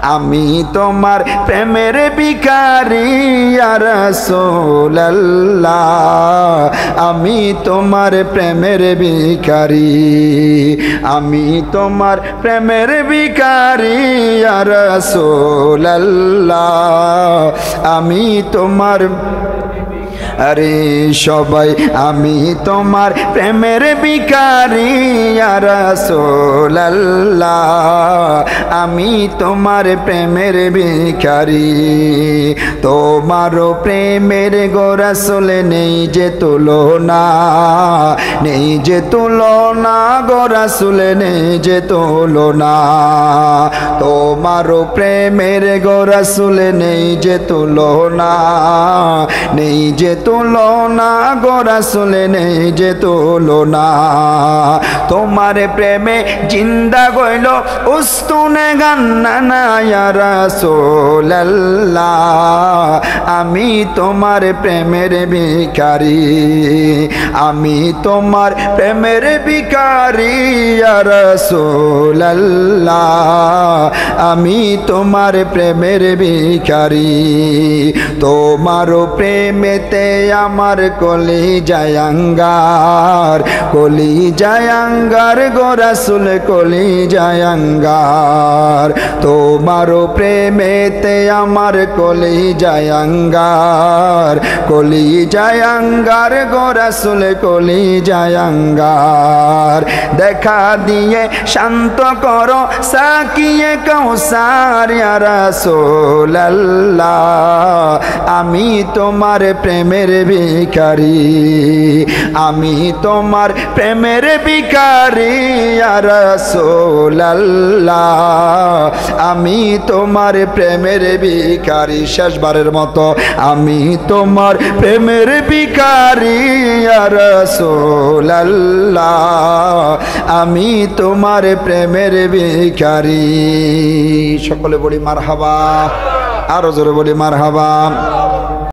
আমি তোমার প্রেমের ভিখারি ইয়া রাসূলুল্লাহ আমি তোমার প্রেমের ভিখারি আমি তোমার প্রেমের ভিখারি ইয়া রাসূলুল্লাহ আমি তোমার আরে সবাই আমি তোমার প্রেমের ভিখারি ইয়া রাসূলুল্লাহ আমি তোমার প্রেমের ভিখারি তোমার প্রেমের গো রাসূল নেই যে তুলনা নেই যে তুলনা গো রাসূল নেই যে তুলনা তোমার প্রেমের গো রাসূল নেই যে তুলনা নেই যে তুলনা গো রাসূল নেই যে তুলনা তোমার প্রেমে জিন্দা গইল উস্তুনে গান্নানা ইয়া রাসূলুল্লাহ আমি তোমার প্রেমের ভিখারি আমি তোমার প্রেমের ভিখারি ইয়া রাসূলুল্লাহ আমি তোমার প্রেমের ভিখারি তোমার প্রেমেতে আমার কলিজায় আঙ্গার গো রাসূল কলিজায় আঙ্গার তোমার প্রেমেতে আমার কলিজায় আঙ্গার গো রাসূল কলিজায় আঙ্গার দেখা দিয়ে শান্ত করো সাকিয়ে কাউসার ইয়া রাসূলুল্লাহ আমি তোমার প্রেমের ভিখারি আমি তোমার প্রেমের ভিখারি ইয়া রাসূলুল্লাহ আমি তোমার প্রেমের ভিখারি শেষবারের মতো আমি তোমার প্রেমের ভিখারি ইয়া রাসূলুল্লাহ আমি তোমার প্রেমের ভিখারি সকলে বলি মারহাবা আরো জোরে বলি মারহাবা